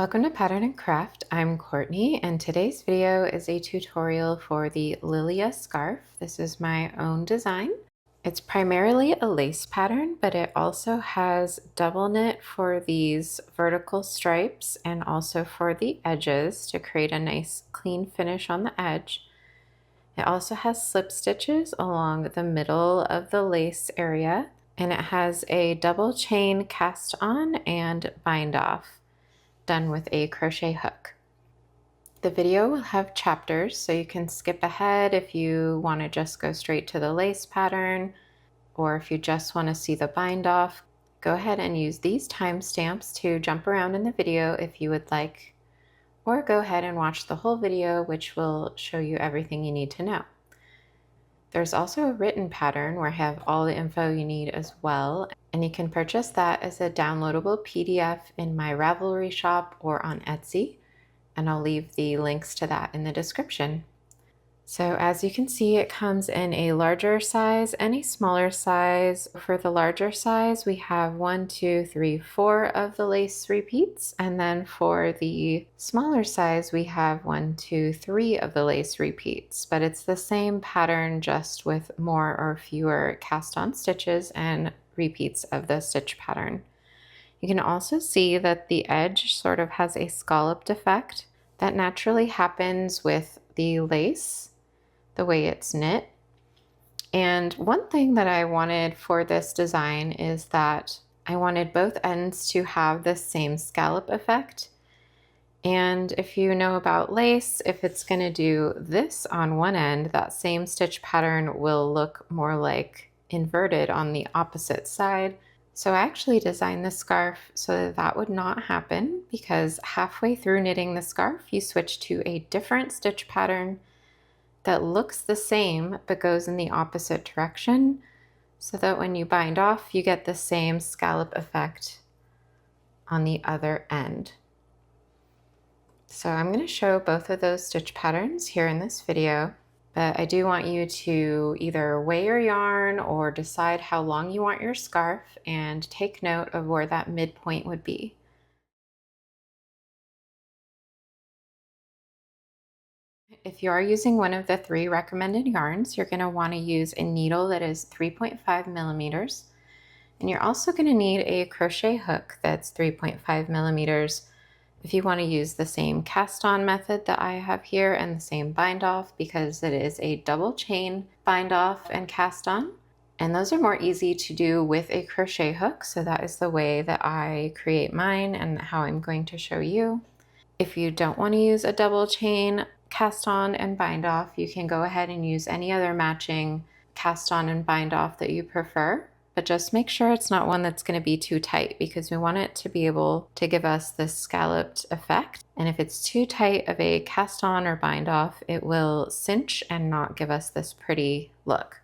Welcome to Pattern and Craft. I'm Courtney, and today's video is a tutorial for the Lilia scarf. This is my own design. It's primarily a lace pattern, but it also has double knit for these vertical stripes and also for the edges to create a nice clean finish on the edge. It also has slip stitches along the middle of the lace area, and it has a double chain cast on and bind off done with a crochet hook. The video will have chapters, so you can skip ahead if you want to just go straight to the lace pattern, or if you just want to see the bind off, go ahead and use these timestamps to jump around in the video if you would like, or go ahead and watch the whole video, which will show you everything you need to know. There's also a written pattern where I have all the info you need as well, and you can purchase that as a downloadable PDF in my Ravelry shop or on Etsy, and I'll leave the links to that in the description. So as you can see, it comes in a larger size and a smaller size. For the larger size, we have 1, 2, 3, 4 of the lace repeats. And then for the smaller size, we have 1, 2, 3 of the lace repeats. But it's the same pattern, just with more or fewer cast on stitches and repeats of the stitch pattern. You can also see that the edge sort of has a scalloped effect that naturally happens with the lace, the way it's knit. And one thing that I wanted for this design is that I wanted both ends to have the same scallop effect. And if you know about lace, if it's going to do this on one end, that same stitch pattern will look more like inverted on the opposite side. So I actually designed the scarf so that that would not happen, because halfway through knitting the scarf, you switch to a different stitch pattern that looks the same but goes in the opposite direction, so that when you bind off, you get the same scallop effect on the other end. So I'm going to show both of those stitch patterns here in this video, but I do want you to either weigh your yarn or decide how long you want your scarf and take note of where that midpoint would be. If you are using one of the 3 recommended yarns, you're going to want to use a needle that is 3.5 millimeters. And you're also going to need a crochet hook that's 3.5 millimeters if you want to use the same cast on method that I have here and the same bind off, because it is a double chain bind off and cast on. And those are more easy to do with a crochet hook. So that is the way that I create mine and how I'm going to show you. If you don't want to use a double chain cast on and bind off, you can go ahead and use any other matching cast on and bind off that you prefer, but just make sure it's not one that's going to be too tight, because we want it to be able to give us this scalloped effect. And if it's too tight of a cast on or bind off, it will cinch and not give us this pretty look.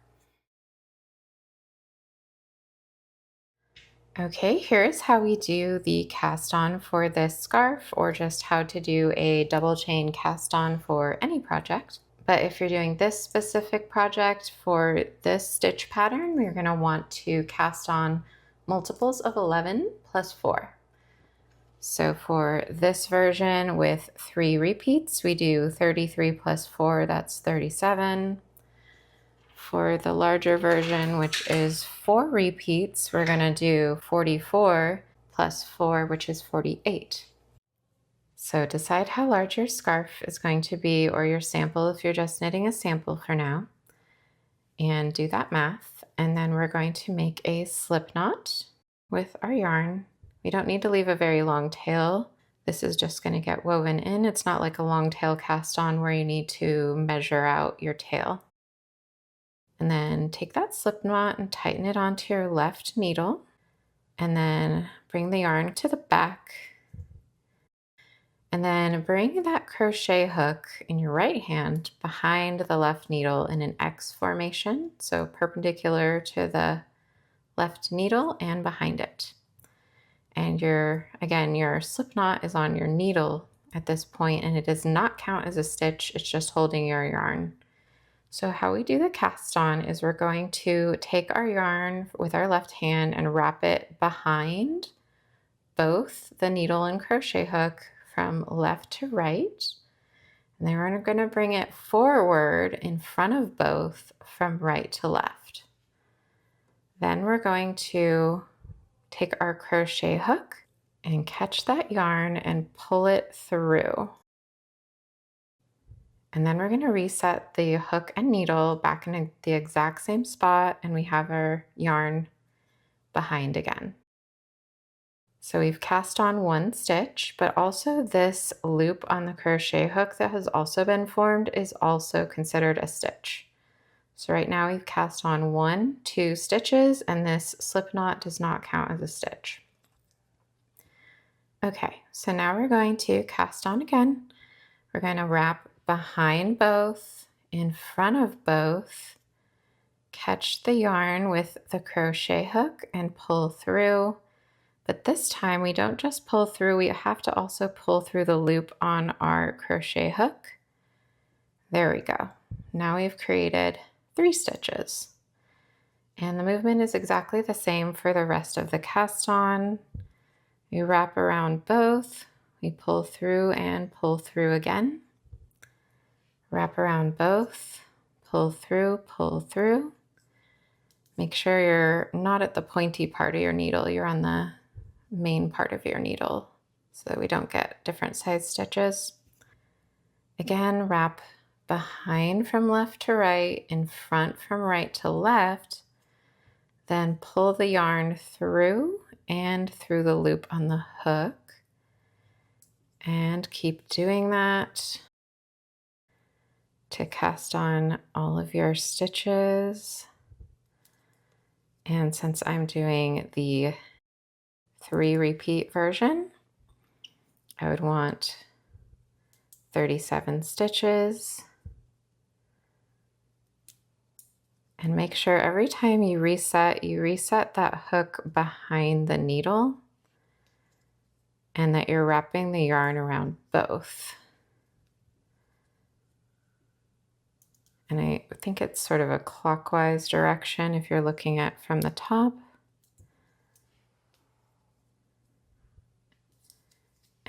Okay, here's how we do the cast on for this scarf, or just how to do a double chain cast on for any project. But if you're doing this specific project for this stitch pattern, you're going to want to cast on multiples of 11 plus 4. So for this version with 3 repeats, we do 33 plus 4, that's 37. For the larger version, which is 4 repeats, we're going to do 44 plus 4, which is 48. So decide how large your scarf is going to be, or your sample if you're just knitting a sample for now, and do that math. And then we're going to make a slip knot with our yarn. We don't need to leave a very long tail. This is just going to get woven in. It's not like a long tail cast on where you need to measure out your tail. And then take that slip knot and tighten it onto your left needle, and then bring the yarn to the back, and then bring that crochet hook in your right hand behind the left needle in an X formation, so perpendicular to the left needle and behind it. And your slip knot is on your needle at this point, and it does not count as a stitch, it's just holding your yarn. So how we do the cast on is we're going to take our yarn with our left hand and wrap it behind both the needle and crochet hook from left to right. And then we're going to bring it forward in front of both from right to left. Then we're going to take our crochet hook and catch that yarn and pull it through. And then we're going to reset the hook and needle back in the exact same spot, and we have our yarn behind again. So we've cast on one stitch, but also this loop on the crochet hook that has also been formed is also considered a stitch. So right now we've cast on 2 stitches, and this slip knot does not count as a stitch. Okay, so now we're going to cast on again. We're going to wrap behind both, in front of both, catch the yarn with the crochet hook and pull through. But this time we don't just pull through, we have to also pull through the loop on our crochet hook. There we go. Now we've created 3 stitches. And the movement is exactly the same for the rest of the cast on. We wrap around both, we pull through and pull through again. Wrap around both, pull through, pull through. Make sure you're not at the pointy part of your needle, you're on the main part of your needle so that we don't get different size stitches. Again, wrap behind from left to right, in front from right to left, then pull the yarn through and through the loop on the hook, and keep doing that to cast on all of your stitches. And since I'm doing the 3 repeat version, I would want 37 stitches. And make sure every time you reset that hook behind the needle and that you're wrapping the yarn around both. And I think it's sort of a clockwise direction if you're looking at from the top.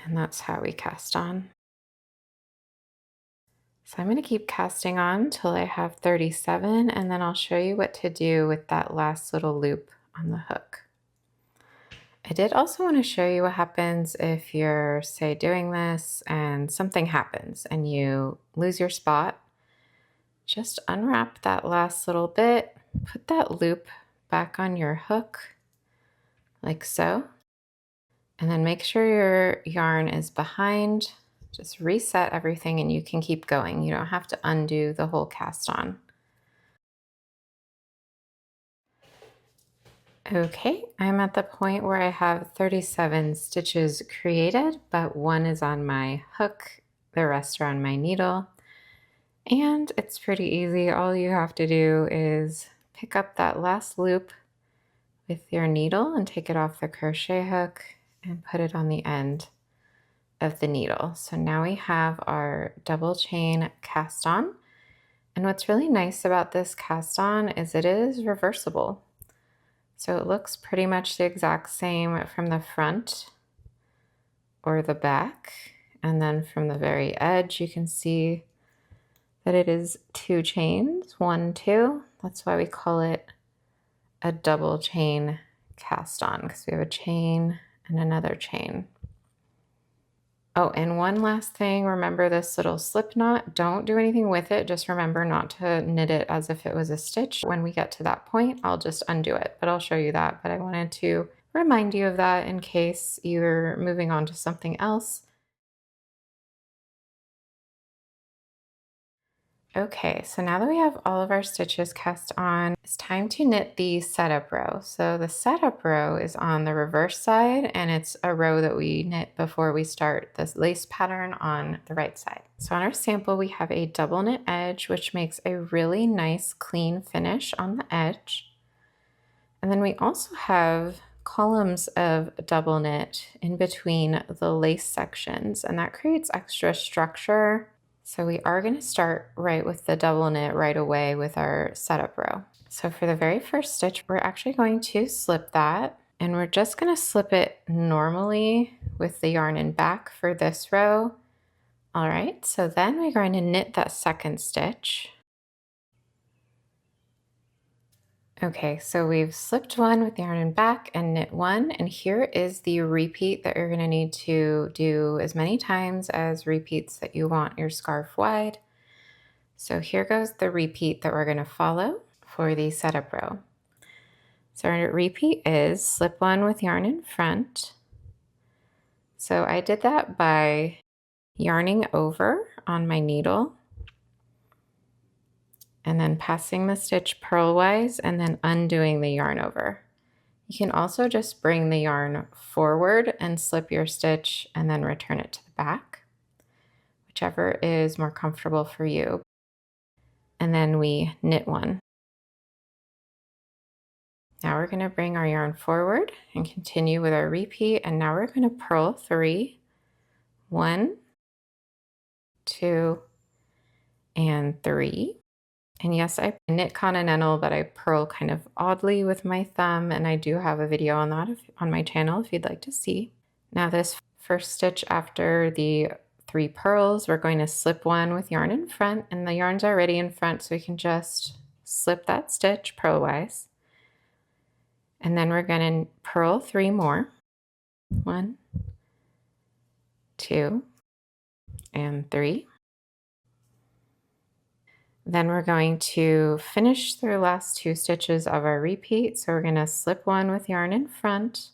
And that's how we cast on. So I'm going to keep casting on till I have 37, and then I'll show you what to do with that last little loop on the hook. I did also want to show you what happens if you're, say, doing this and something happens and you lose your spot. Just unwrap that last little bit, put that loop back on your hook like so, and then make sure your yarn is behind. Just reset everything and you can keep going. You don't have to undo the whole cast on. Okay, I'm at the point where I have 37 stitches created, but 1 is on my hook, the rest are on my needle. And it's pretty easy. All you have to do is pick up that last loop with your needle and take it off the crochet hook and put it on the end of the needle. So now we have our double chain cast on. And what's really nice about this cast on is it is reversible. So it looks pretty much the exact same from the front or the back. And then from the very edge, you can see that it is 2 chains, 1, 2. That's why we call it a double chain cast on, because we have a chain and another chain. Oh, and one last thing, remember this little slip knot. Don't do anything with it. Just remember not to knit it as if it was a stitch. When we get to that point, I'll just undo it, but I'll show you that. But I wanted to remind you of that in case you're moving on to something else. Okay, so now that we have all of our stitches cast on, it's time to knit the setup row. So the setup row is on the reverse side, and it's a row that we knit before we start this lace pattern on the right side. So on our sample, we have a double knit edge, which makes a really nice clean finish on the edge. And then we also have columns of double knit in between the lace sections, and that creates extra structure. So we are going to start right with the double knit right away with our setup row. So for the very first stitch, we're actually going to slip that, and we're just going to slip it normally with the yarn in back for this row. All right, so then we're going to knit that second stitch. Okay, so we've slipped one with the yarn in back and knit one, and here is the repeat that you're going to need to do as many times as repeats that you want your scarf wide. So here goes the repeat that we're going to follow for the setup row. So our repeat is slip one with yarn in front. So I did that by yarning over on my needle and then passing the stitch purlwise and then undoing the yarn over. You can also just bring the yarn forward and slip your stitch and then return it to the back, whichever is more comfortable for you. And then we knit one. Now we're going to bring our yarn forward and continue with our repeat, and now we're going to purl 3, 1, 2, and 3. And yes, I knit continental, but I purl kind of oddly with my thumb, and I do have a video on that on my channel if you'd like to see. Now this first stitch after the 3 purls, we're going to slip one with yarn in front, and the yarn's already in front, so we can just slip that stitch purlwise. And then we're going to purl 3 more. 1, 2, and 3. Then we're going to finish the last 2 stitches of our repeat. So we're going to slip one with yarn in front.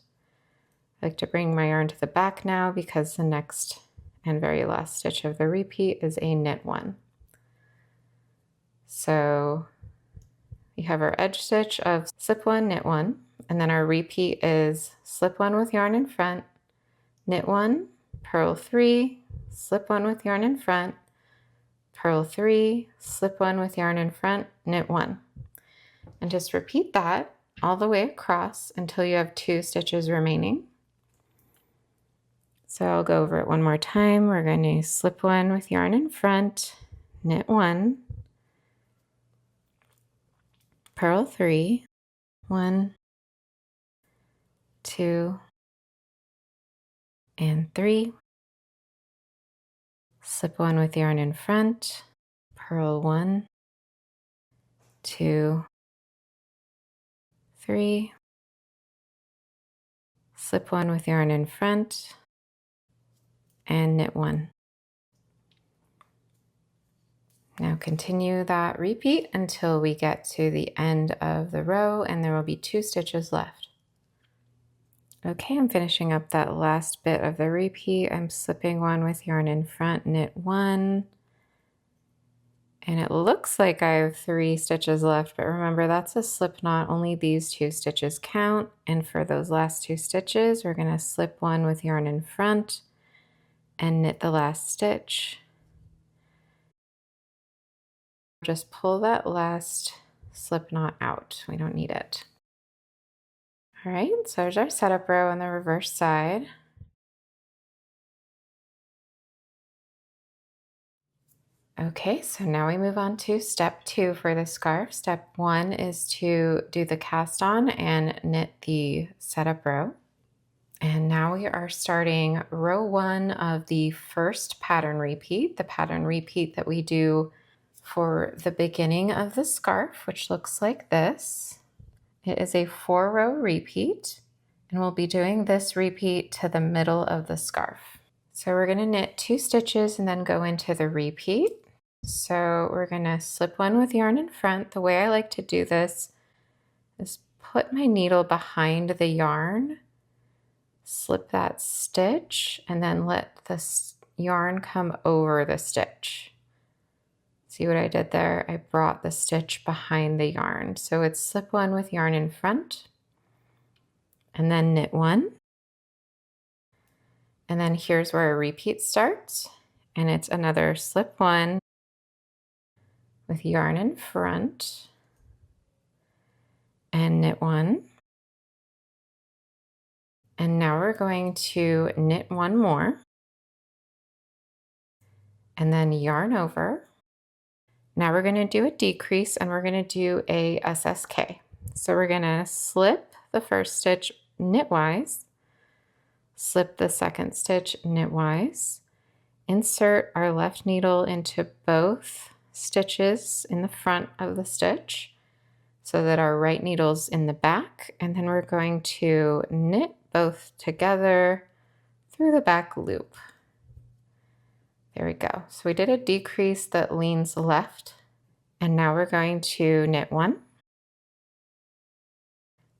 I like to bring my yarn to the back now because the next and very last stitch of the repeat is a knit one. So we have our edge stitch of slip one, knit one, and then our repeat is slip one with yarn in front, knit one, purl 3, slip one with yarn in front, purl 3, slip one with yarn in front, knit one. And just repeat that all the way across until you have 2 stitches remaining. So I'll go over it one more time. We're going to slip one with yarn in front, knit one, purl 3, 1, 2, and 3. Slip one with yarn in front, purl 1, 2, 3. Slip one with yarn in front, and knit one. Now continue that repeat until we get to the end of the row, and there will be 2 stitches left. Okay, I'm finishing up that last bit of the repeat. I'm slipping one with yarn in front, knit one, and it looks like I have 3 stitches left, but remember that's a slip knot. Only these 2 stitches count, and for those last 2 stitches, we're going to slip one with yarn in front and knit the last stitch. Just pull that last slip knot out. We don't need it. All right, so there's our setup row on the reverse side. Okay, so now we move on to step 2 for the scarf. Step 1 is to do the cast on and knit the setup row. And now we are starting row 1 of the first pattern repeat, the pattern repeat that we do for the beginning of the scarf, which looks like this. It is a 4-row repeat, and we'll be doing this repeat to the middle of the scarf. So we're going to knit 2 stitches and then go into the repeat. So we're going to slip one with yarn in front. The way I like to do this is put my needle behind the yarn, slip that stitch, and then let the yarn come over the stitch. See what I did there? I brought the stitch behind the yarn. So it's slip one with yarn in front, and then knit one. And then here's where a repeat starts, and it's another slip one with yarn in front and knit one. And now we're going to knit one more and then yarn over. Now we're going to do a decrease and we're going to do a SSK. So we're going to slip the first stitch knitwise, slip the second stitch knitwise, insert our left needle into both stitches in the front of the stitch so that our right needle's in the back, and then we're going to knit both together through the back loop. There we go. So we did a decrease that leans left, and now we're going to knit one.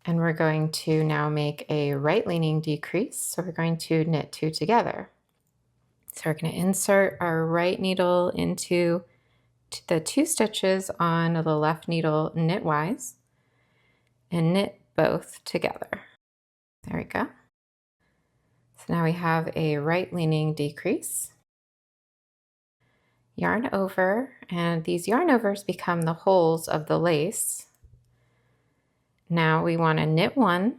And we're going to now make a right leaning decrease. So we're going to knit two together. So we're going to insert our right needle into the two stitches on the left needle knitwise and knit both together. There we go. So now we have a right leaning decrease. Yarn over, and these yarn overs become the holes of the lace. Now we want to knit one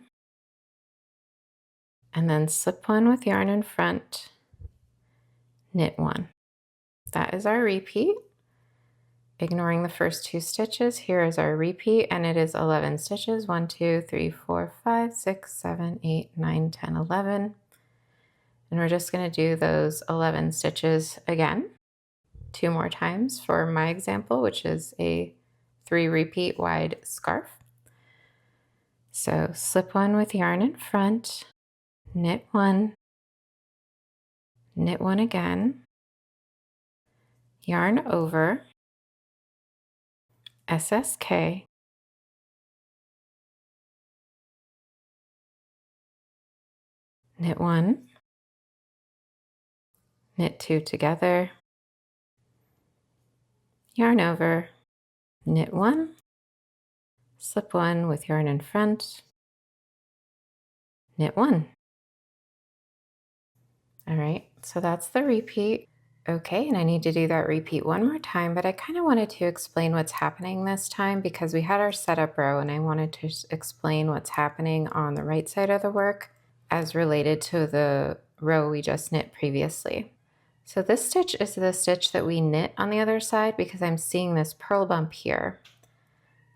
and then slip one with yarn in front, knit one. That is our repeat. Ignoring the first two stitches, here is our repeat, and it is 11 stitches. 1, 2, 3, 4, 5, 6, 7, 8, 9, 10, 11. And we're just going to do those 11 stitches again, 2 more times for my example, which is a 3 repeat wide scarf. So slip one with yarn in front, knit one again, yarn over, SSK, knit one, knit two together, yarn over, knit one, slip one with yarn in front, knit one. All right, so that's the repeat. Okay, and I need to do that repeat one more time, but I kind of wanted to explain what's happening this time because we had our setup row and I wanted to explain what's happening on the right side of the work as related to the row we just knit previously. So this stitch is the stitch that we knit on the other side because I'm seeing this purl bump here.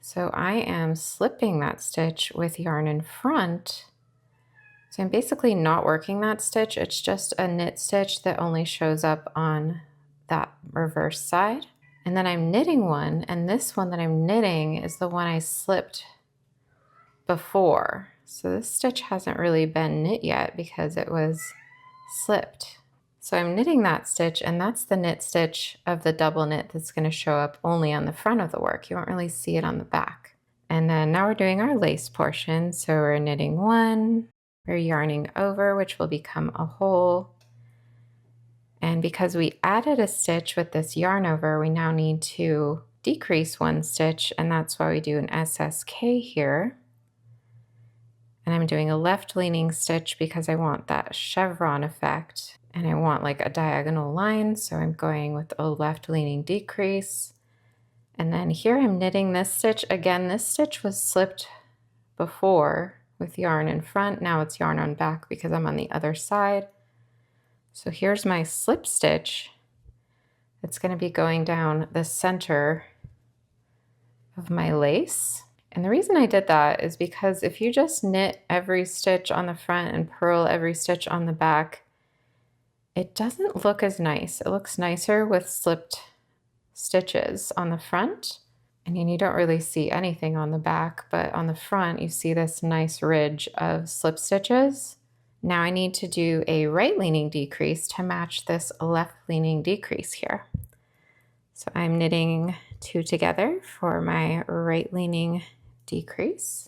So I am slipping that stitch with yarn in front. So I'm basically not working that stitch. It's just a knit stitch that only shows up on that reverse side. And then I'm knitting one, and this one that I'm knitting is the one I slipped before. So this stitch hasn't really been knit yet because it was slipped. So I'm knitting that stitch, and that's the knit stitch of the double knit that's going to show up only on the front of the work. You won't really see it on the back. And then now we're doing our lace portion. So we're knitting one, we're yarning over, which will become a hole. And because we added a stitch with this yarn over, we now need to decrease one stitch, and that's why we do an SSK here. And I'm doing a left leaning stitch because I want that chevron effect and I want like a diagonal line. So I'm going with a left leaning decrease. And then here I'm knitting this stitch. Again, this stitch was slipped before with yarn in front. Now it's yarn on back because I'm on the other side. So here's my slip stitch. It's going to be going down the center of my lace. And the reason I did that is because if you just knit every stitch on the front and purl every stitch on the back, it doesn't look as nice. It looks nicer with slipped stitches on the front. And you don't really see anything on the back, but on the front you see this nice ridge of slip stitches. Now I need to do a right leaning decrease to match this left leaning decrease here. So I'm knitting two together for my right leaning decrease.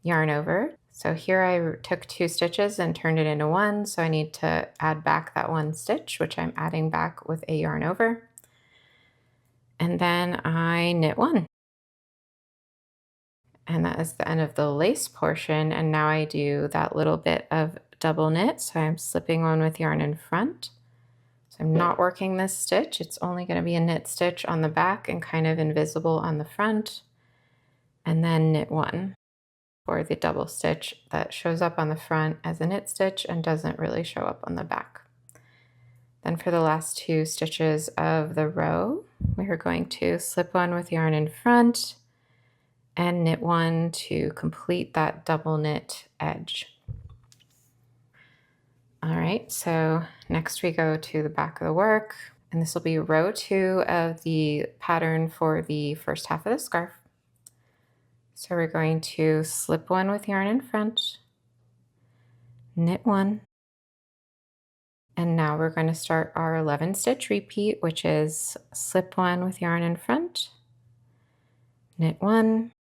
Yarn over. So here I took two stitches and turned it into one, so I need to add back that one stitch, which I'm adding back with a yarn over. And then I knit one. And that is the end of the lace portion. And now I do that little bit of double knit. So I'm slipping one with yarn in front. So I'm not working this stitch. It's only going to be a knit stitch on the back and kind of invisible on the front. And then knit one for the double stitch that shows up on the front as a knit stitch and doesn't really show up on the back. Then for the last two stitches of the row, we are going to slip one with yarn in front and knit one to complete that double knit edge. All right, so next we go to the back of the work, and this will be row 2 of the pattern for the first half of the scarf. So we're going to slip one with yarn in front, knit one, and now we're going to start our 11 stitch repeat, which is slip one with yarn in front, knit one,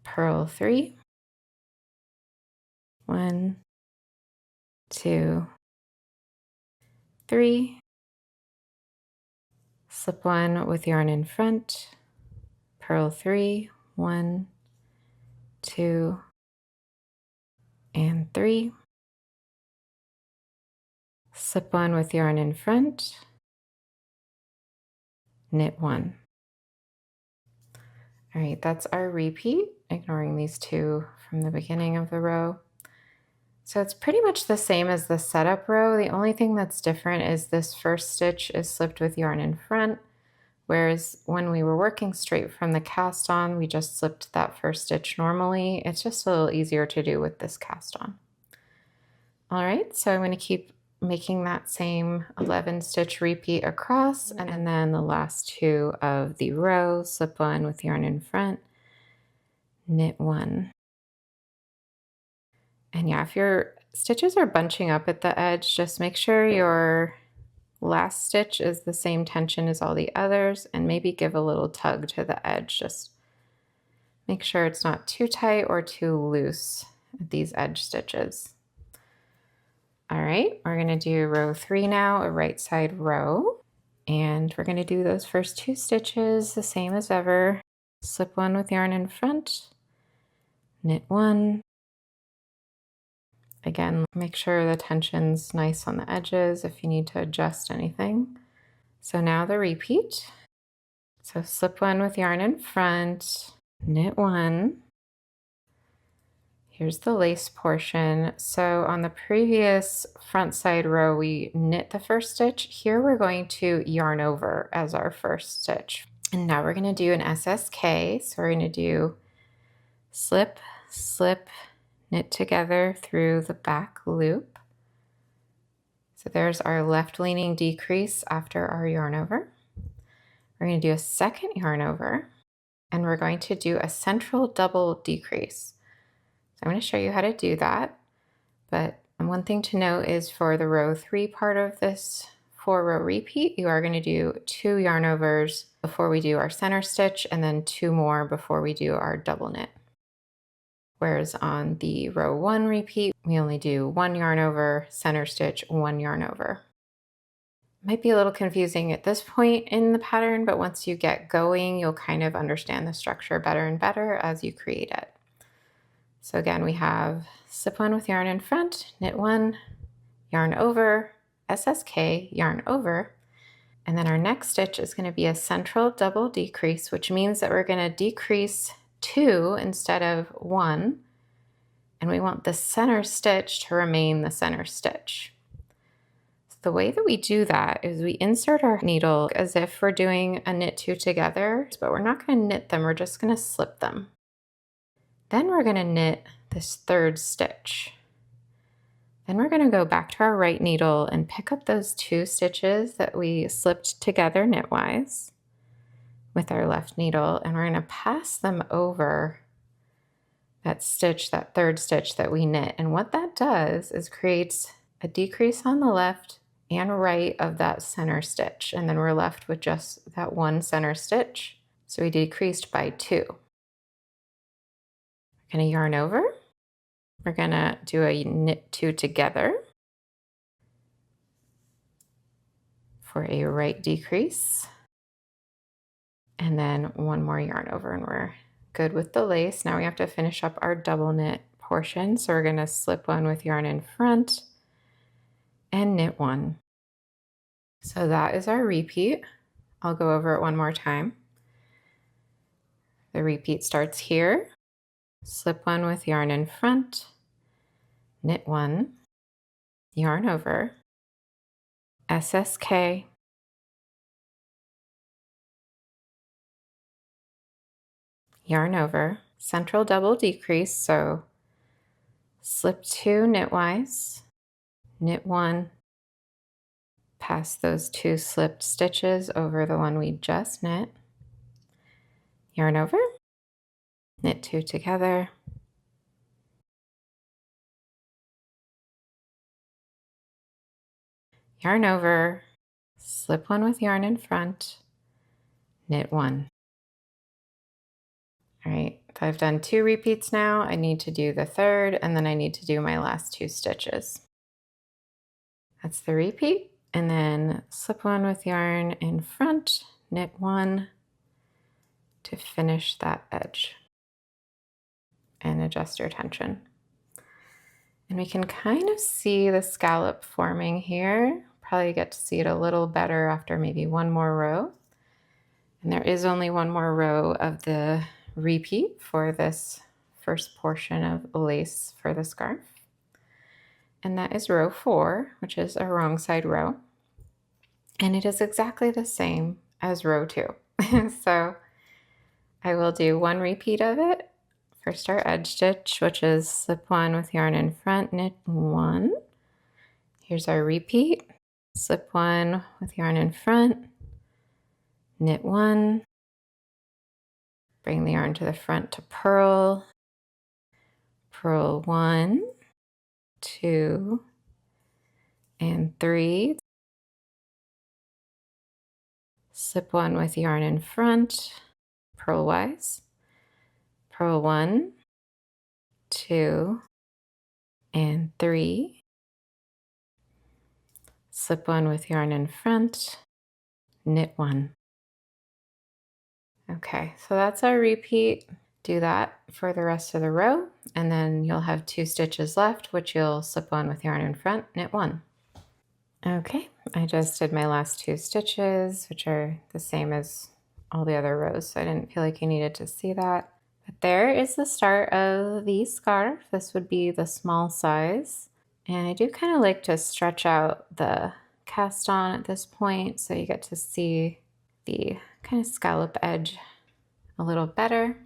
purl 3, 1, 2, 3, slip one with yarn in front, purl 3, 1, 2, and 3, slip one with yarn in front, knit one. All right, that's our repeat, ignoring these two from the beginning of the row. So it's pretty much the same as the setup row. The only thing that's different is this first stitch is slipped with yarn in front, whereas when we were working straight from the cast on, we just slipped that first stitch normally. It's just a little easier to do with this cast on. All right, so I'm going to keep making that same 11 stitch repeat across, and then the last two of the row, slip one with yarn in front, knit one. And yeah, if your stitches are bunching up at the edge, just make sure your last stitch is the same tension as all the others, and maybe give a little tug to the edge. Just make sure it's not too tight or too loose at these edge stitches. All right, we're gonna do row 3 now, a right side row. And we're gonna do those first 2 stitches the same as ever. Slip one with yarn in front, knit one. Again, make sure the tension's nice on the edges if you need to adjust anything. So now the repeat. So slip one with yarn in front, knit one. Here's the lace portion. So on the previous front side row, we knit the first stitch. Here we're going to yarn over as our first stitch. And now we're gonna do an SSK. So we're gonna do slip, slip, knit together through the back loop. So there's our left leaning decrease after our yarn over. We're going to do a second yarn over, and we're going to do a central double decrease. So I'm going to show you how to do that. But one thing to note is for the row 3 part of this 4-row repeat, you are going to do 2 yarn overs before we do our center stitch, and then 2 more before we do our double knit. Whereas on the row 1 repeat, we only do 1 yarn over, center stitch, 1 yarn over. Might be a little confusing at this point in the pattern, but once you get going, you'll kind of understand the structure better and better as you create it. So again, we have slip one with yarn in front, knit one, yarn over, SSK, yarn over, and then our next stitch is going to be a central double decrease, which means that we're going to decrease 2 instead of 1, and we want the center stitch to remain the center stitch. So the way that we do that is we insert our needle as if we're doing a knit 2 together, but we're not going to knit them, we're just going to slip them. Then we're going to knit this third stitch. Then we're going to go back to our right needle and pick up those 2 stitches that we slipped together knitwise with our left needle, and we're going to pass them over that stitch, that third stitch that we knit. And what that does is creates a decrease on the left and right of that center stitch, and then we're left with just that one center stitch. So we decreased by 2. We're going to yarn over. We're going to do a knit 2 together for a right decrease, and then 1 more yarn over, and we're good with the lace. Now we have to finish up our double knit portion. So we're going to slip one with yarn in front and knit 1. So that is our repeat. I'll go over it one more time. The repeat starts here. Slip one with yarn in front, knit 1, yarn over, SSK, yarn over, central double decrease, so slip 2 knitwise, knit 1, pass those 2 slipped stitches over the one we just knit, yarn over, knit 2 together, yarn over, slip 1 with yarn in front, knit 1. All right, so I've done 2 repeats now. I need to do the third, and then I need to do my last 2 stitches. That's the repeat, and then slip 1 with yarn in front, knit 1 to finish that edge and adjust your tension. And we can kind of see the scallop forming here. Probably get to see it a little better after maybe one more row. And there is only one more row of the repeat for this first portion of lace for the scarf. And that is row 4, which is a wrong side row. And it is exactly the same as row 2. So I will do 1 repeat of it. First our edge stitch, which is slip 1 with yarn in front, knit 1. Here's our repeat, slip 1 with yarn in front, knit 1, bring the yarn to the front to purl, purl 1, 2, and 3, slip 1 with yarn in front, purlwise, purl 1, 2, and 3, slip 1 with yarn in front, knit 1. Okay, so that's our repeat. Do that for the rest of the row, and then you'll have 2 stitches left, which you'll slip 1 with yarn in front, knit 1. Okay, I just did my last 2 stitches, which are the same as all the other rows, so I didn't feel like you needed to see that. But there is the start of the scarf. This would be the small size. And I do kind of like to stretch out the cast on at this point, so you get to see the kind of scallop edge a little better.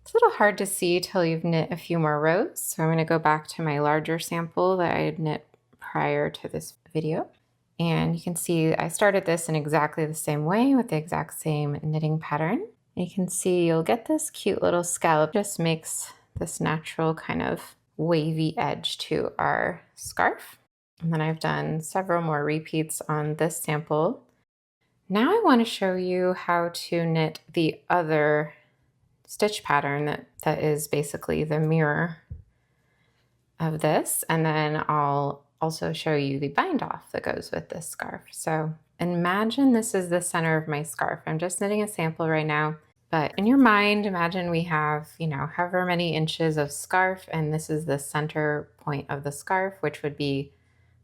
It's a little hard to see till you've knit a few more rows, so I'm going to go back to my larger sample that I had knit prior to this video. And you can see I started this in exactly the same way with the exact same knitting pattern. You can see you'll get this cute little scallop, just makes this natural kind of wavy edge to our scarf. And then I've done several more repeats on this sample. Now I want to show you how to knit the other stitch pattern that is basically the mirror of this, and then I'll also show you the bind off that goes with this scarf. So imagine this is the center of my scarf. I'm just knitting a sample right now, but in your mind, imagine we have, however many inches of scarf, and this is the center point of the scarf, which would be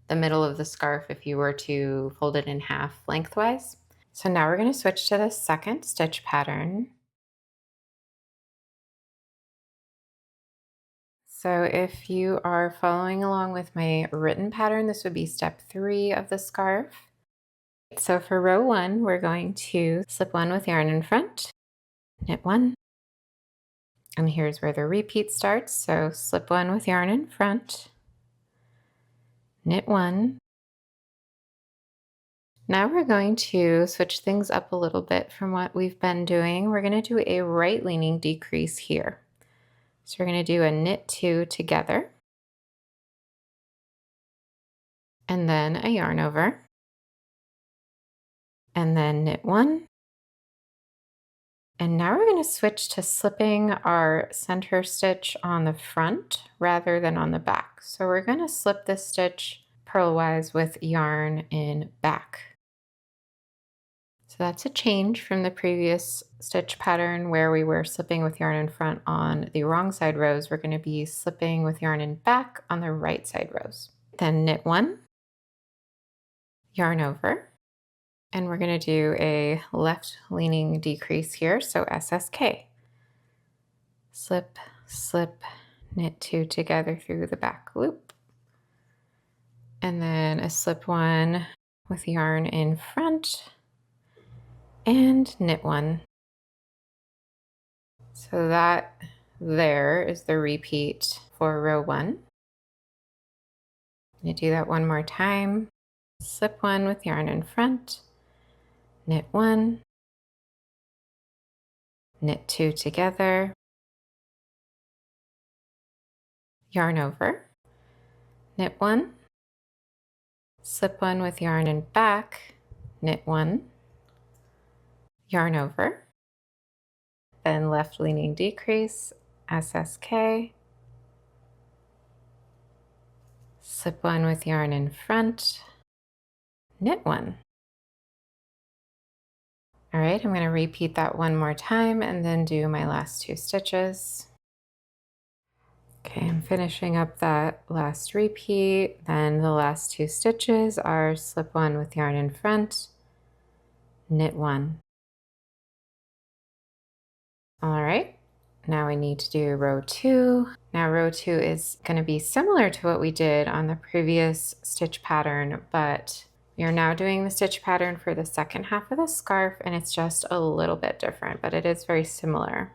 the middle of the scarf if you were to fold it in half lengthwise. So now we're going to switch to the second stitch pattern. So if you are following along with my written pattern, this would be step 3 of the scarf. So for row 1, we're going to slip 1 with yarn in front, knit 1, and here's where the repeat starts. So slip 1 with yarn in front, knit 1. Now we're going to switch things up a little bit from what we've been doing. We're going to do a right leaning decrease here. So we're going to do a knit 2 together, and then a yarn over, and then knit 1. And now we're going to switch to slipping our center stitch on the front rather than on the back. So we're going to slip this stitch purlwise with yarn in back. So that's a change from the previous stitch pattern where we were slipping with yarn in front on the wrong side rows. We're going to be slipping with yarn in back on the right side rows. Then knit 1, yarn over, and we're going to do a left leaning decrease here, so SSK. Slip, slip, knit 2 together through the back loop, and then a slip 1 with yarn in front, and knit 1. So that there is the repeat for row 1. I'm going to do that one more time. Slip 1 with yarn in front, knit 1, knit 2 together, yarn over, knit 1, slip 1 with yarn in back, knit 1, yarn over, then left leaning decrease, SSK, slip 1 with yarn in front, knit 1. All right, I'm going to repeat that one more time and then do my last 2 stitches. Okay, I'm finishing up that last repeat. Then the last 2 stitches are slip 1 with yarn in front, knit 1. All right, now we need to do row 2. Now row 2 is going to be similar to what we did on the previous stitch pattern, but we are now doing the stitch pattern for the second half of the scarf, and it's just a little bit different, but it is very similar.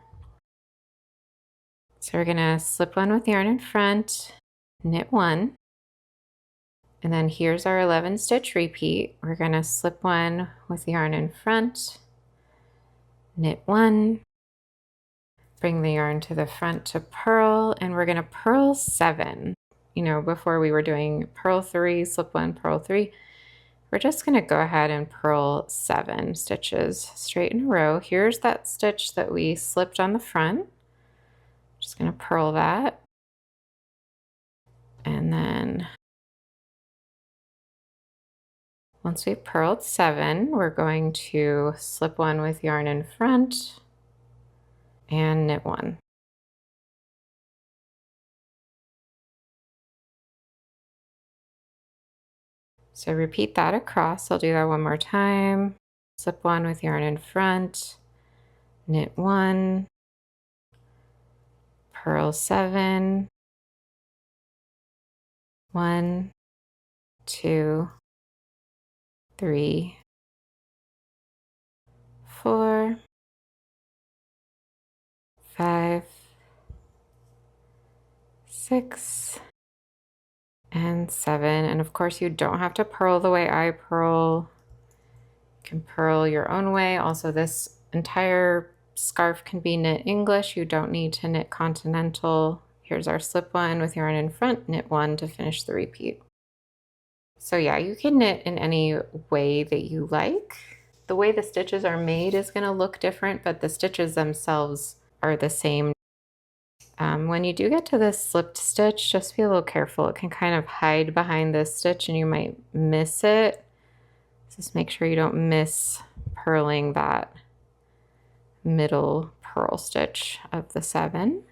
So we're going to slip 1 with yarn in front, knit 1, and then here's our 11 stitch repeat. We're going to slip 1 with yarn in front, knit 1, bring the yarn to the front to purl, and we're going to purl 7. You know, before we were doing purl 3, slip 1, purl 3. We're just going to go ahead and purl 7 stitches straight in a row. Here's that stitch that we slipped on the front. Just going to purl that. And then once we've purled 7, we're going to slip 1 with yarn in front and knit 1. So repeat that across. I'll do that one more time. Slip 1 with yarn in front, knit 1, purl 7, 1, 2, 3, 4, 5, 6, and 7. And of course you don't have to purl the way I purl. You can purl your own way. Also, this entire scarf can be knit English. You don't need to knit continental. Here's our slip 1 with yarn in front, knit 1 to finish the repeat. So yeah, you can knit in any way that you like. The way the stitches are made is going to look different, but the stitches themselves are the same. When you do get to this slipped stitch, just be a little careful. It can kind of hide behind this stitch and you might miss it. Just make sure you don't miss purling that middle purl stitch of the 7.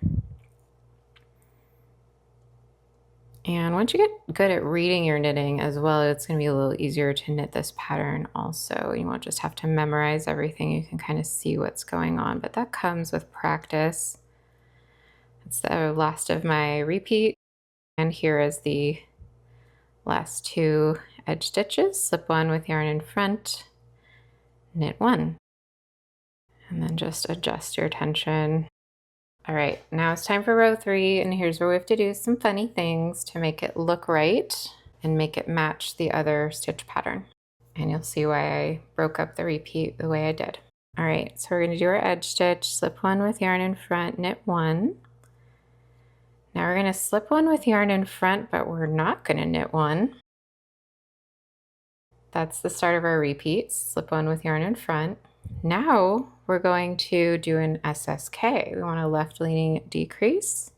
And once you get good at reading your knitting as well, it's going to be a little easier to knit this pattern also. You won't just have to memorize everything. You can kind of see what's going on, but that comes with practice. It's the last of my repeat. And here is the last 2 edge stitches. Slip 1 with yarn in front, knit 1. And then just adjust your tension. All right, now it's time for row 3, and here's where we have to do some funny things to make it look right and make it match the other stitch pattern. And you'll see why I broke up the repeat the way I did. All right, so we're going to do our edge stitch, slip 1 with yarn in front, knit 1. Now we're going to slip 1 with yarn in front, but we're not going to knit 1. That's the start of our repeat, slip 1 with yarn in front. Now we're going to do an SSK. We want a left leaning decrease.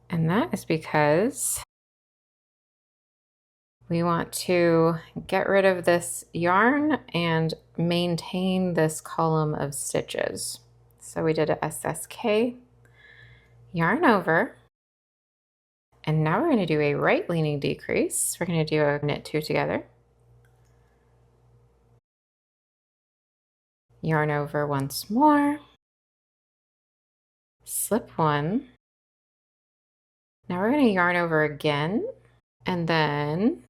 And that is because we want to get rid of this yarn and maintain this column of stitches. So we did a SSK, yarn over, and now we're going to do a right leaning decrease. We're going to do a knit 2 together. Yarn over once more, slip 1. Now we're going to yarn over again and then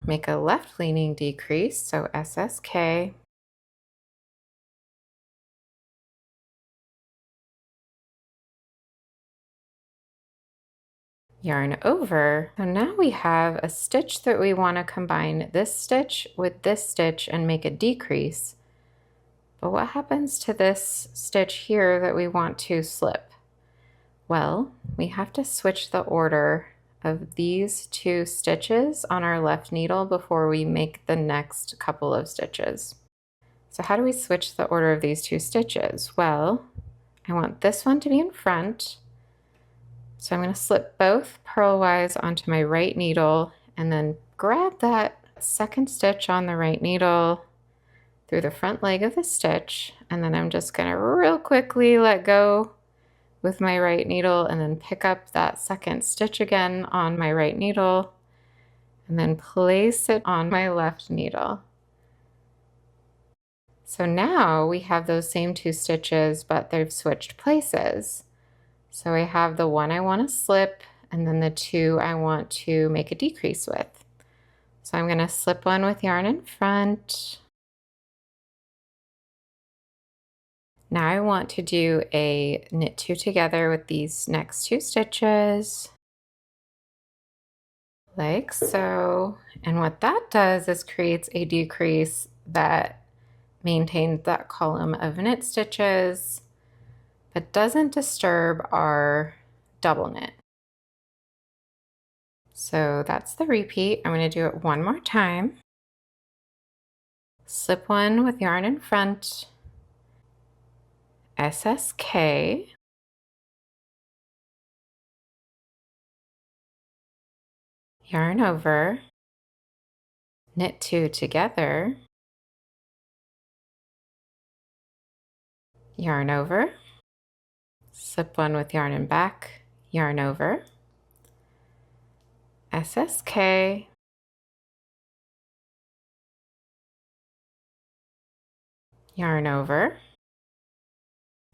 make a left leaning decrease, so SSK, yarn over. So now we have a stitch that we want to combine this stitch with this stitch and make a decrease. But what happens to this stitch here that we want to slip? Well, we have to switch the order of these two stitches on our left needle before we make the next couple of stitches. So how do we switch the order of these two stitches? Well, I want this one to be in front. So I'm going to slip both purlwise onto my right needle and then grab that second stitch on the right needle through the front leg of the stitch. And then I'm just going to real quickly let go with my right needle and then pick up that second stitch again on my right needle and then place it on my left needle. So now we have those same two stitches, but they've switched places. So I have the one I want to slip and then the two I want to make a decrease with. So I'm going to slip one with yarn in front. Now I want to do a knit two together with these next two stitches, like so. And what that does is creates a decrease that maintains that column of knit stitches, but doesn't disturb our double knit. So that's the repeat. I'm going to do it one more time. Slip one with yarn in front, SSK, yarn over, knit two together, yarn over, slip one with yarn in back, yarn over, SSK, yarn over,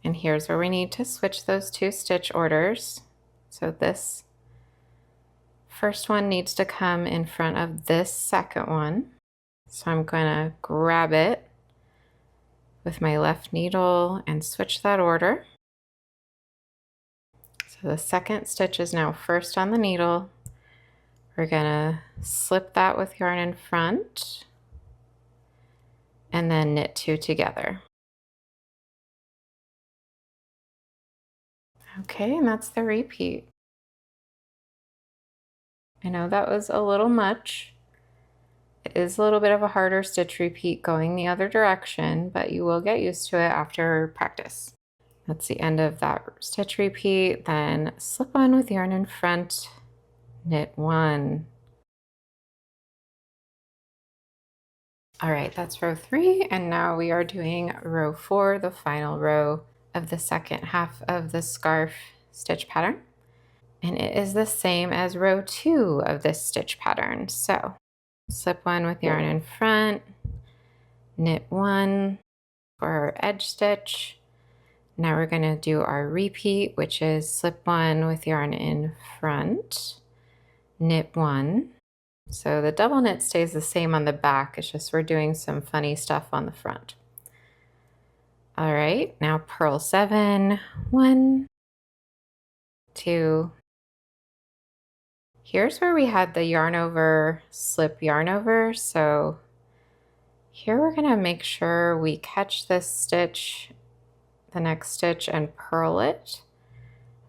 and here's where we need to switch those two stitch orders. So this first one needs to come in front of this second one. So I'm going to grab it with my left needle and switch that order. So the second stitch is now first on the needle. We're gonna slip that with yarn in front and then knit two together. Okay, and that's the repeat. I know that was a little much. It is a little bit of a harder stitch repeat going the other direction, but you will get used to it after practice. That's the end of that stitch repeat. Then slip one with yarn in front, knit one. All right, that's row 3, and now we are doing row 4, the final row of the second half of the scarf stitch pattern. And it is the same as row 2 of this stitch pattern. So slip one with yarn in front, knit one for our edge stitch. Now we're going to do our repeat, which is slip one with yarn in front, knit one. So the double knit stays the same on the back, it's just we're doing some funny stuff on the front. All right, now purl 7, 1, 2. Here's where we had the yarn over, slip yarn over. So here we're gonna make sure we catch this stitch, the next stitch, and purl it.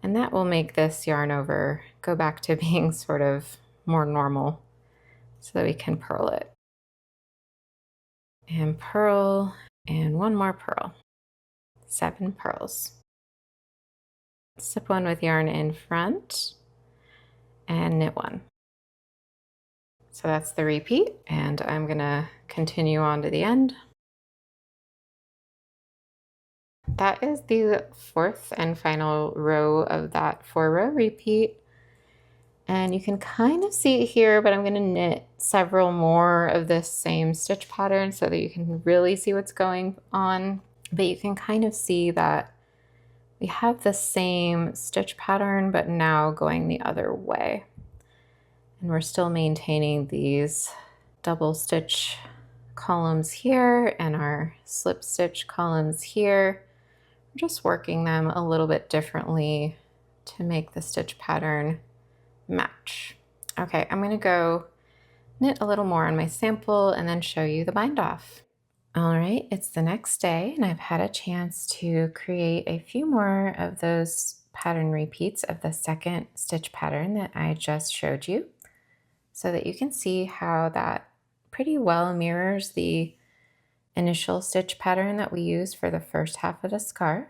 And that will make this yarn over go back to being sort of more normal so that we can purl it. And purl, and one more purl. 7 purls. Slip one with yarn in front and knit one. So that's the repeat, and I'm gonna continue on to the end. That is the 4th and final row of that 4-row repeat. And you can kind of see it here, but I'm gonna knit several more of this same stitch pattern so that you can really see what's going on. But you can kind of see that we have the same stitch pattern, but now going the other way. And we're still maintaining these double stitch columns here and our slip stitch columns here. We're just working them a little bit differently to make the stitch pattern match. Okay, I'm gonna go knit a little more on my sample and then show you the bind off. All right, it's the next day and I've had a chance to create a few more of those pattern repeats of the second stitch pattern that I just showed you so that you can see how that pretty well mirrors the initial stitch pattern that we used for the first half of the scarf.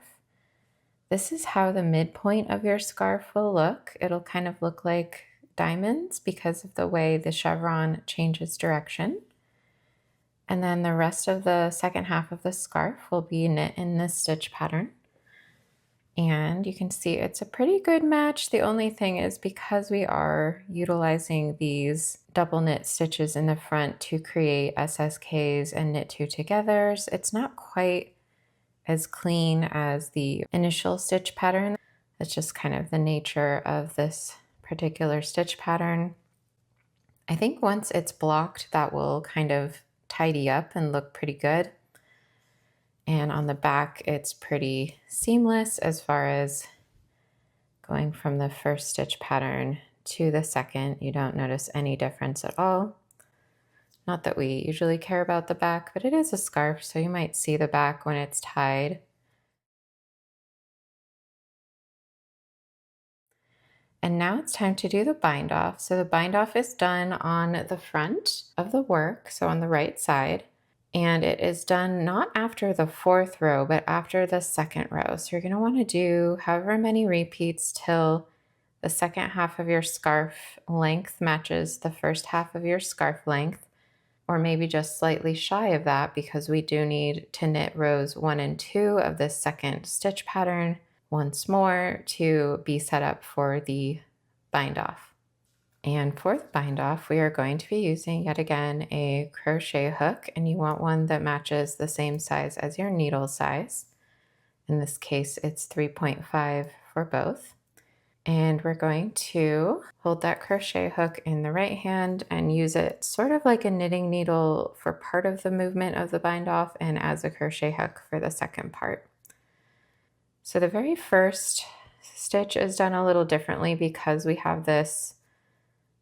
This is how the midpoint of your scarf will look. It'll kind of look like diamonds because of the way the chevron changes direction. And then the rest of the second half of the scarf will be knit in this stitch pattern. And you can see it's a pretty good match. The only thing is because we are utilizing these double knit stitches in the front to create SSKs and knit two togethers, it's not quite as clean as the initial stitch pattern. It's just kind of the nature of this particular stitch pattern. I think once it's blocked, that will kind of tidy up and look pretty good. And on the back, it's pretty seamless as far as going from the first stitch pattern to the second. You don't notice any difference at all. Not that we usually care about the back, but it is a scarf, so you might see the back when it's tied. And now it's time to do the bind off. So the bind off is done on the front of the work, so on the right side. And it is done not after the fourth row, but after the second row. So you're gonna wanna do however many repeats till the second half of your scarf length matches the first half of your scarf length, or maybe just slightly shy of that because we do need to knit rows 1 and 2 of this second stitch pattern once more to be set up for the bind off. And for the bind off, we are going to be using yet again a crochet hook, and you want one that matches the same size as your needle size. In this case, it's 3.5 for both. And we're going to hold that crochet hook in the right hand and use it sort of like a knitting needle for part of the movement of the bind off and as a crochet hook for the second part. So the very first stitch is done a little differently because we have this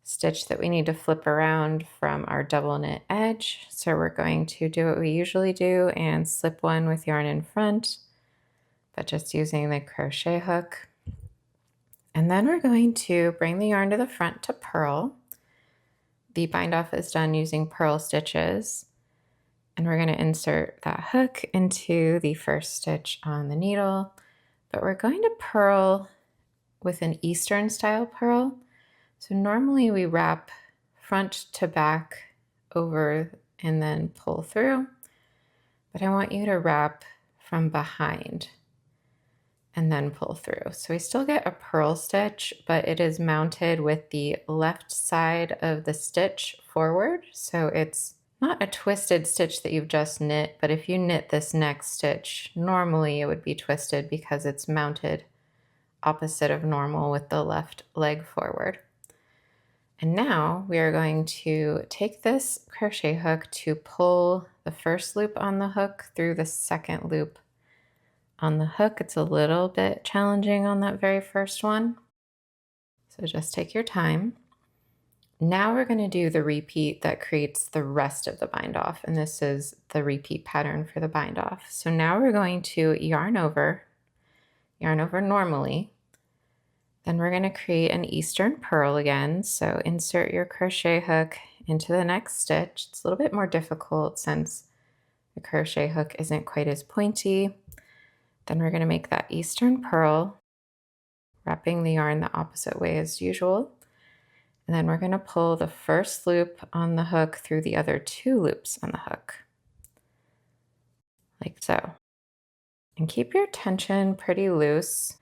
stitch that we need to flip around from our double knit edge. So we're going to do what we usually do and slip one with yarn in front, but just using the crochet hook. And then we're going to bring the yarn to the front to purl. The bind off is done using purl stitches. And we're going to insert that hook into the first stitch on the needle, but we're going to purl with an Eastern style purl. So normally we wrap front to back over and then pull through, but I want you to wrap from behind and then pull through. So we still get a purl stitch, but it is mounted with the left side of the stitch forward. So it's not a twisted stitch that you've just knit, but if you knit this next stitch, normally it would be twisted because it's mounted opposite of normal with the left leg forward. And now we are going to take this crochet hook to pull the first loop on the hook through the second loop on the hook. It's a little bit challenging on that very first one, so just take your time. Now we're going to do the repeat that creates the rest of the bind off, and this is the repeat pattern for the bind off. So now we're going to yarn over normally. Then we're going to create an Eastern purl again. So insert your crochet hook into the next stitch. It's a little bit more difficult since the crochet hook isn't quite as pointy. Then we're going to make that Eastern purl, wrapping the yarn the opposite way as usual. And then we're going to pull the first loop on the hook through the other 2 loops on the hook, like so. And keep your tension pretty loose.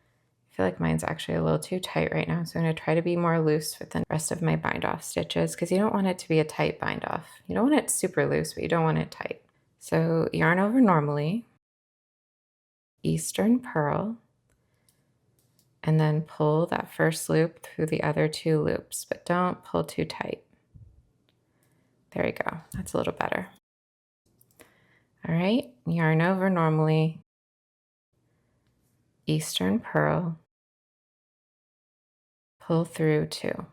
I feel like mine's actually a little too tight right now, so I'm going to try to be more loose with the rest of my bind off stitches because you don't want it to be a tight bind off. You don't want it super loose, but you don't want it tight. So yarn over normally, Eastern purl, and then pull that first loop through the other 2 loops, but don't pull too tight. There you go. That's a little better. All right, yarn over normally, Eastern purl, pull through 2.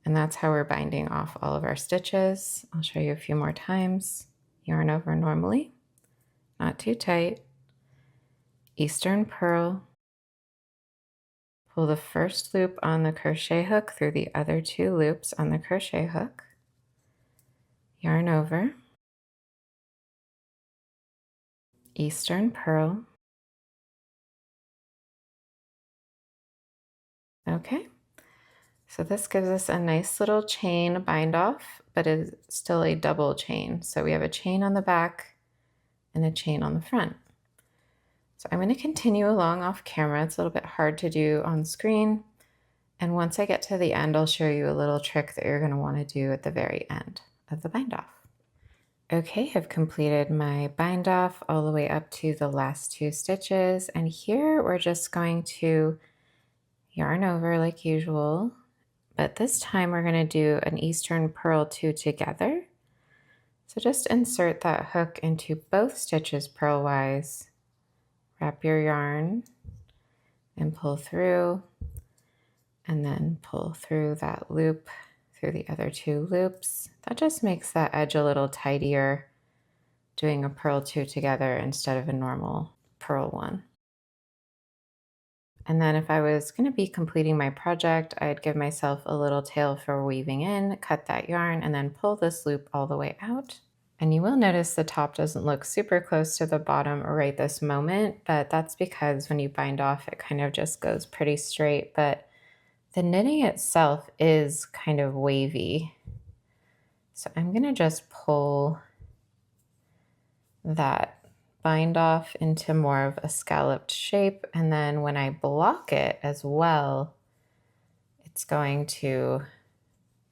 And that's how we're binding off all of our stitches. I'll show you a few more times. Yarn over normally, not too tight. Eastern purl. Pull the first loop on the crochet hook through the other 2 loops on the crochet hook. Yarn over. Eastern purl. Okay. So this gives us a nice little chain bind off, but is still a double chain. So we have a chain on the back and a chain on the front. So I'm going to continue along off camera. It's a little bit hard to do on screen. And once I get to the end, I'll show you a little trick that you're going to want to do at the very end of the bind off. Okay, I've completed my bind off all the way up to the last 2 stitches. And here we're just going to yarn over like usual. But this time we're going to do an Eastern purl 2 together. So just insert that hook into both stitches purlwise, wrap your yarn and pull through, and then pull through that loop through the other 2 loops. That just makes that edge a little tidier, doing a purl 2 together instead of a normal purl 1. And then if I was going to be completing my project, I'd give myself a little tail for weaving in, cut that yarn, and then pull this loop all the way out. And you will notice the top doesn't look super close to the bottom right this moment, but that's because when you bind off, it kind of just goes pretty straight. But the knitting itself is kind of wavy. So I'm going to just pull that bind off into more of a scalloped shape, and then when I block it as well, it's going to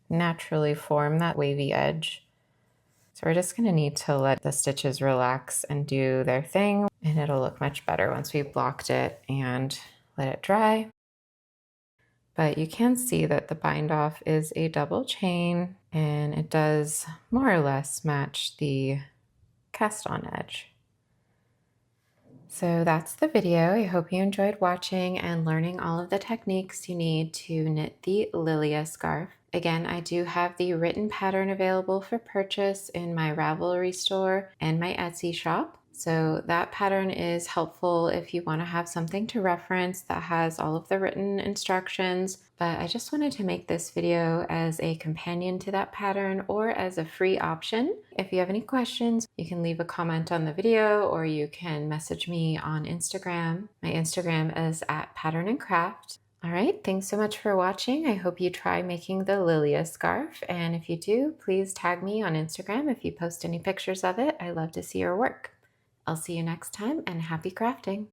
naturally form that wavy edge. So we're just going to need to let the stitches relax and do their thing, and it'll look much better once we've blocked it and let it dry. But you can see that the bind off is a double chain, and it does more or less match the cast on edge. So that's the video. I hope you enjoyed watching and learning all of the techniques you need to knit the Lilia scarf. Again, I do have the written pattern available for purchase in my Ravelry store and my Etsy shop. So that pattern is helpful if you want to have something to reference that has all of the written instructions. But I just wanted to make this video as a companion to that pattern or as a free option. If you have any questions, you can leave a comment on the video or you can message me on Instagram. My Instagram is @patternandcraft. All right, thanks so much for watching. I hope you try making the Lilia scarf. And if you do, please tag me on Instagram if you post any pictures of it. I love to see your work. I'll see you next time and happy crafting.